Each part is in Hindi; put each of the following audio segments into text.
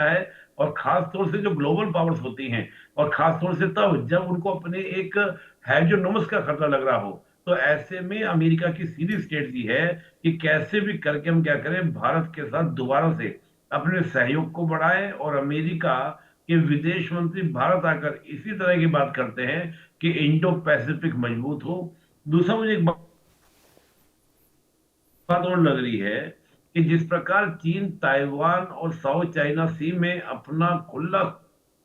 है। और खास तौर से जो ग्लोबल पावर्स होती हैं, और खास तौर से तब जब उनको अपने एक है जो नमस का खतरा लग रहा हो, तो ऐसे में अमेरिका की सीधी स्ट्रेटजी है कि कैसे भी करके हम क्या करें, भारत के साथ दोबारा से अपने सहयोग को बढ़ाएं। और अमेरिका के विदेश मंत्री भारत आकर इसी तरह की बात करते हैं कि इंडो पैसिफिक मजबूत हो। दूसरा, मुझे एक बात और लग रही है कि जिस प्रकार चीन ताइवान और साउथ चाइना सी में अपना खुला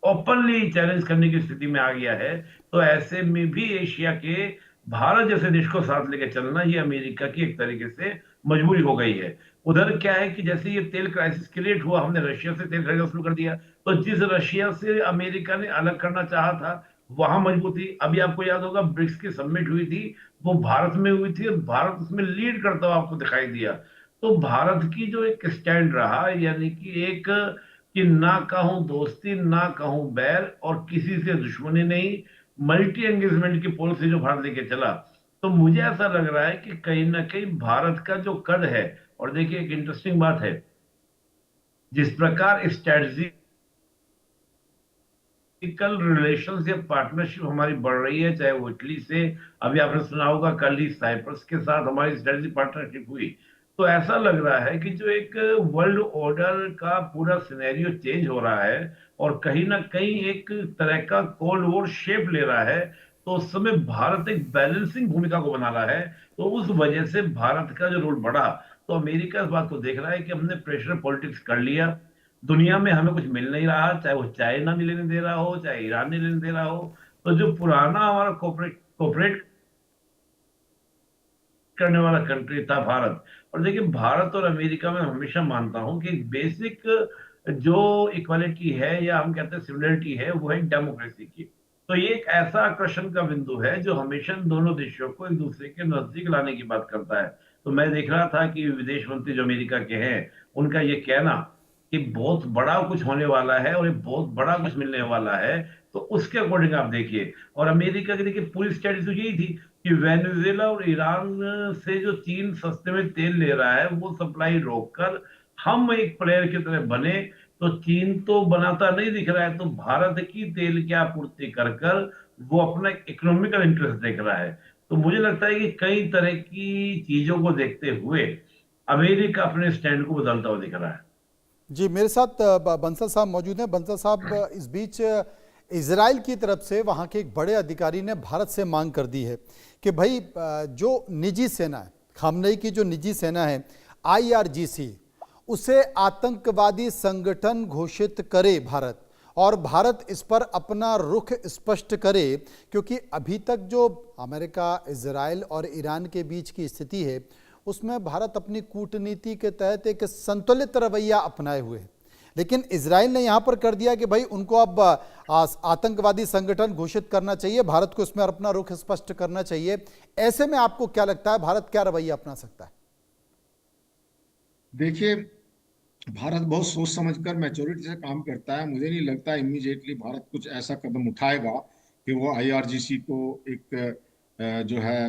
ओपनली चैलेंज करने की स्थिति में आ गया है, तो ऐसे में भी एशिया के भारत जैसे देश को साथ लेकर चलना ये अमेरिका की एक तरीके से मजबूरी हो गई है। उधर क्या है कि जैसे ये तेल क्राइसिस क्रिएट हुआ, हमने रशिया से तेल खरीदना शुरू कर दिया, तो जिस रशिया से अमेरिका ने अलग करना चाहा था, वहां मजबूती। अभी आपको याद होगा ब्रिक्स की समिट हुई थी, वो भारत में हुई थी और भारत उसमें लीड करता हुआ आपको दिखाई दिया। तो भारत की जो एक स्टैंड रहा, यानी कि एक कि ना कहूं दोस्ती ना कहूं बैर और किसी से दुश्मनी नहीं, मल्टी एंगेजमेंट की पॉलिसी जो भारत लेके चला, तो मुझे ऐसा लग रहा है कि कहीं ना कहीं भारत का जो कद है। और देखिए, एक इंटरेस्टिंग बात है, जिस प्रकार स्ट्रेटजी पॉलिटिकल रिलेशंस या पार्टनरशिप हमारी बढ़ रही है, चाहे वो इटली से, अभी आपने सुना होगा कल ही साइप्रस के साथ हमारी स्ट्रेटजी पार्टनरशिप हुई, तो ऐसा लग रहा है कि जो एक वर्ल्ड ऑर्डर का पूरा सिनेरियो चेंज हो रहा है और कहीं ना कहीं एक तरह का कोल्ड वॉर शेप ले रहा है। तो उस समय भारत एक बैलेंसिंग भूमिका को बना रहा है, तो उस वजह से भारत का जो रोल बढ़ा, तो अमेरिका इस बात को देख रहा है कि हमने प्रेशर पॉलिटिक्स कर लिया, दुनिया में हमें कुछ मिल नहीं रहा, चाहे वो चाइना नहीं लेने दे रहा हो, चाहे ईरान नहीं लेने दे रहा हो, तो जो पुराना हमारा कोऑपरेट करने वाला कंट्री था भारत। और देखिए, भारत और अमेरिका में हमेशा मानता हूं कि बेसिक जो इक्वालिटी है या हम कहते हैं सिमिलरिटी है, वो है डेमोक्रेसी की। तो ये एक ऐसा आकर्षण का बिंदु है जो हमेशा इन दोनों देशों को एक दूसरे के नजदीक लाने की बात करता है। तो मैं देख रहा था कि विदेश मंत्री जो अमेरिका के हैं, उनका ये कहना कि बहुत बड़ा कुछ होने वाला है और ये बहुत बड़ा कुछ मिलने वाला है, तो उसके अकॉर्डिंग आप देखिए। और अमेरिका की देखिए पूरी स्ट्रेटजी तो यही थी कि वेनेजुएला और ईरान से जो चीन सस्ते में तेल ले रहा है, वो सप्लाई रोककर हम एक प्लेयर की तरह बने। तो चीन तो बनाता नहीं दिख रहा है, तो भारत की तेल की आपूर्ति कर कर वो अपना इकोनॉमिकल इंटरेस्ट देख रहा है। तो मुझे लगता है कि कई तरह की चीजों को देखते हुए अमेरिका अपने स्टैंड को बदलता हुआ दिख रहा है। जी, मेरे साथ बंसल साहब मौजूद हैं। बंसल साहब, इस बीच इजराइल की तरफ से वहाँ के एक बड़े अधिकारी ने भारत से मांग कर दी है कि भाई जो निजी सेना है, खामनेई की जो निजी सेना है आईआरजीसी, उसे आतंकवादी संगठन घोषित करे भारत, और भारत इस पर अपना रुख स्पष्ट करे। क्योंकि अभी तक जो अमेरिका, इजराइल और ईरान के बीच की स्थिति है, उसमें भारत अपनी कूटनीति के तहत एक संतुलित रवैया अपनाए हुए है। लेकिन इजराइल ने यहां पर कर दिया कि भाई उनको अब आतंकवादी संगठन घोषित करना चाहिए, भारत को इसमें अपना रुख स्पष्ट करना चाहिए। ऐसे में आपको क्या लगता है, भारत क्या रवैया अपना सकता है? देखिए, भारत बहुत सोच समझकर मैच्योरिटी से काम करता है। मुझे नहीं लगता इमीडिएटली भारत कुछ ऐसा कदम उठाएगा कि वो आईआरजीसी को एक जो है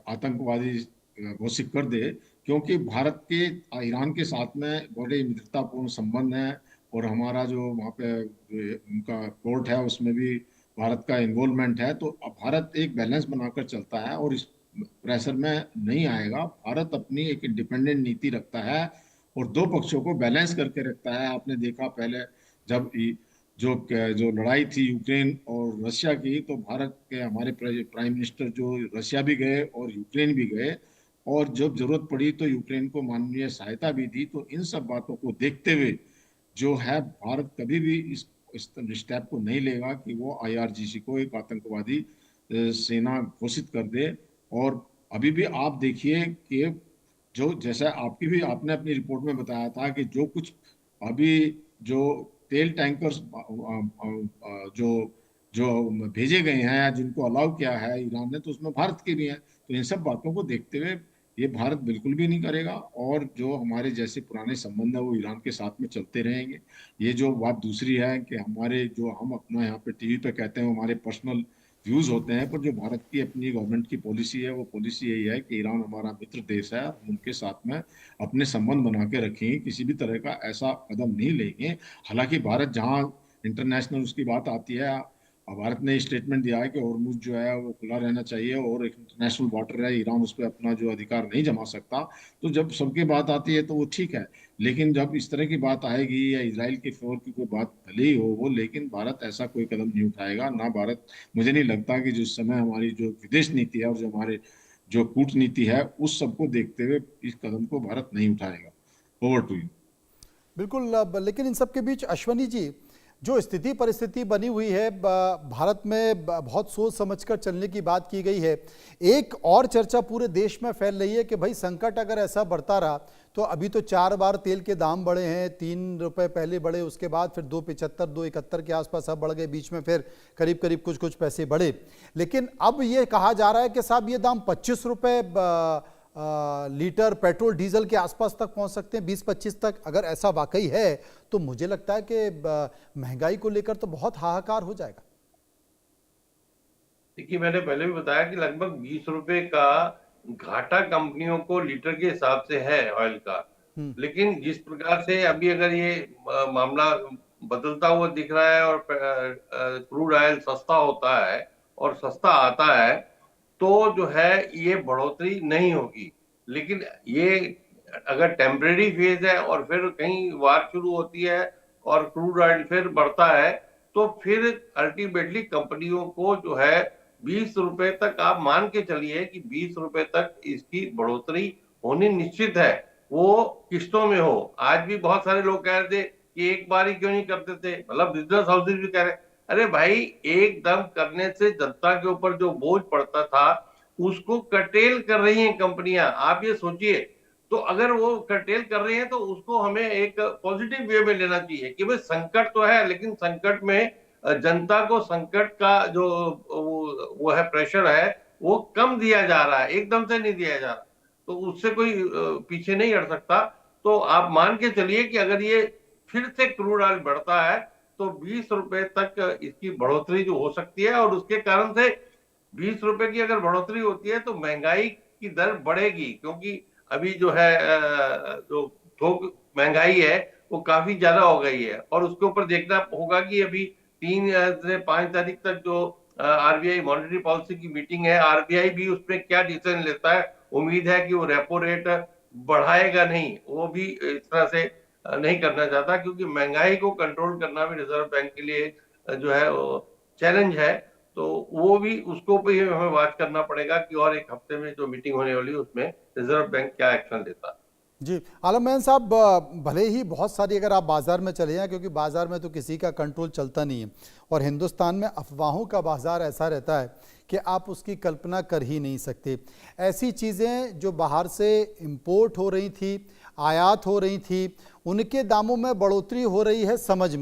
आतंकवादी घोषित कर दे। क्योंकि भारत के ईरान के साथ में बड़े मित्रतापूर्ण संबंध हैं, और हमारा जो वहाँ पे जो उनका पोर्ट है उसमें भी भारत का इन्वॉल्वमेंट है। तो अब भारत एक बैलेंस बनाकर चलता है और इस प्रेशर में नहीं आएगा। भारत अपनी एक इंडिपेंडेंट नीति रखता है और दो पक्षों को बैलेंस करके रखता है। आपने देखा पहले जब जो जो लड़ाई थी यूक्रेन और रशिया की, तो भारत के हमारे प्राइम मिनिस्टर जो रशिया भी गए और यूक्रेन भी गए, और जब जरूरत पड़ी तो यूक्रेन को मानवीय सहायता भी दी। तो इन सब बातों को देखते हुए जो है भारत कभी भी इस स्टेप को नहीं लेगा कि वो आईआरजीसी को एक आतंकवादी सेना घोषित कर दे। और अभी भी आप देखिए कि जो जैसा आपकी भी आपने अपनी रिपोर्ट में बताया था कि जो कुछ अभी जो तेल टैंकर्स जो जो भेजे गए हैं या जिनको अलाउ किया है ईरान ने, तो उसमें भारत के भी हैं। तो इन सब बातों को देखते हुए ये भारत बिल्कुल भी नहीं करेगा, और जो हमारे जैसे पुराने संबंध है वो ईरान के साथ में चलते रहेंगे। ये जो बात दूसरी है कि हमारे जो हम अपना यहाँ पे टीवी पे कहते हैं हमारे पर्सनल व्यूज होते हैं, पर जो भारत की अपनी गवर्नमेंट की पॉलिसी है वो पॉलिसी यही है कि ईरान हमारा मित्र देश है, हम उनके साथ में अपने संबंध बना के रखेंगे, किसी भी तरह का ऐसा कदम नहीं लेंगे। हालांकि भारत जहां इंटरनेशनल उसकी बात आती है, भारत ने स्टेटमेंट दिया है कि हॉर्मुज जो है वो खुला रहना चाहिए और एक इंटरनेशनल वाटर है, ईरान उस पर अपना जो अधिकार नहीं जमा सकता। तो जब सबकी बात आती है तो वो ठीक है, लेकिन जब इस तरह की बात आएगी या इजराइल के फेवर की कोई बात भले ही हो वो, लेकिन भारत ऐसा कोई कदम नहीं उठाएगा ना। भारत, मुझे नहीं लगता कि जिस समय हमारी जो विदेश नीति है और जो हमारे जो कूटनीति है उस सबको देखते हुए इस कदम को भारत नहीं उठाएगा। Over to you. बिल्कुल। लेकिन इन सब के बीच अश्वनी जी, जो स्थिति परिस्थिति बनी हुई है भारत में, बहुत सोच समझकर चलने की बात की गई है। एक और चर्चा पूरे देश में फैल रही है कि भाई संकट अगर ऐसा बढ़ता रहा तो अभी तो 4 बार तेल के दाम बढ़े हैं, 3 रुपए पहले बढ़े, उसके बाद फिर 2.75 2.71 के आसपास अब बढ़ गए, बीच में फिर करीब करीब कुछ पैसे बढ़े। लेकिन अब ये कहा जा रहा है कि साहब ये दाम 25 रुपए लीटर पेट्रोल डीजल के आसपास तक पहुंच सकते हैं, 20-25 तक। अगर ऐसा वाकई है तो मुझे लगता है कि महंगाई को लेकर तो बहुत हाहाकार हो जाएगा। देखिए, मैंने पहले भी बताया कि लगभग 20 रुपए का घाटा कंपनियों को लीटर के हिसाब से है ऑयल का। लेकिन जिस प्रकार से अभी अगर ये मामला बदलता हुआ दिख रहा है और क्रूड ऑयल सस्ता होता है और सस्ता आता है, तो जो है ये बढ़ोतरी नहीं होगी। लेकिन ये अगर टेम्परेरी फेज है और फिर कहीं वार शुरू होती है और क्रूड ऑयल फिर बढ़ता है, तो फिर अल्टीमेटली कंपनियों को जो है 20 रुपए तक, आप मान के चलिए कि 20 रुपए तक इसकी बढ़ोतरी होनी निश्चित है। वो किस्तों में हो। आज भी बहुत सारे लोग कह रहे थे कि एक बार ही क्यों नहीं करते थे, मतलब बिजनेस हाउसेज भी कह रहे, अरे भाई एकदम करने से जनता के ऊपर जो बोझ पड़ता था उसको कर्टेल कर रही हैं कंपनियां। आप ये सोचिए, तो अगर वो कर्टेल कर रही हैं तो उसको हमें एक पॉजिटिव वे में लेना चाहिए कि भाई संकट तो है, लेकिन संकट में जनता को संकट का जो वो है प्रेशर है वो कम दिया जा रहा है, एकदम से नहीं दिया जा रहा, तो उससे कोई पीछे नहीं हट सकता। तो आप मान के चलिए कि अगर ये फिर से क्रूड ऑयल बढ़ता है तो 20 रुपए तक इसकी बढ़ोतरी जो हो सकती है, और उसके कारण से 20 रुपए की अगर बढ़ोतरी होती है तो महंगाई की दर बढ़ेगी, क्योंकि अभी जो है जो थोक महंगाई है वो काफी ज्यादा हो गई है। और उसके ऊपर देखना होगा कि अभी 3 से 5 तारीख तक जो आरबीआई मॉनेटरी पॉलिसी की मीटिंग है, आरबीआई भी उसमें क्या डिसीजन लेता है। उम्मीद है कि वो रेपो रेट बढ़ाएगा नहीं, वो भी इस तरह से नहीं करना चाहता, क्योंकि महंगाई को कंट्रोल करना भी रिजर्व बैंक के लिए जो है चैलेंज है। तो वो भी, उसको भी हमें वॉच करना पड़ेगा कि और एक हफ्ते में जो मीटिंग होने वाली है उसमें रिजर्व बैंक क्या एक्शन लेता है। जी आलम साहब, भले ही बहुत सारी अगर आप बाज़ार में चले जाएं, क्योंकि बाज़ार में तो किसी का कंट्रोल चलता नहीं है, और हिंदुस्तान में अफवाहों का बाज़ार ऐसा रहता है कि आप उसकी कल्पना कर ही नहीं सकते। ऐसी चीज़ें जो बाहर से इंपोर्ट हो रही थी, आयात हो रही थी, उनके दामों में बढ़ोतरी हो रही है समझ में।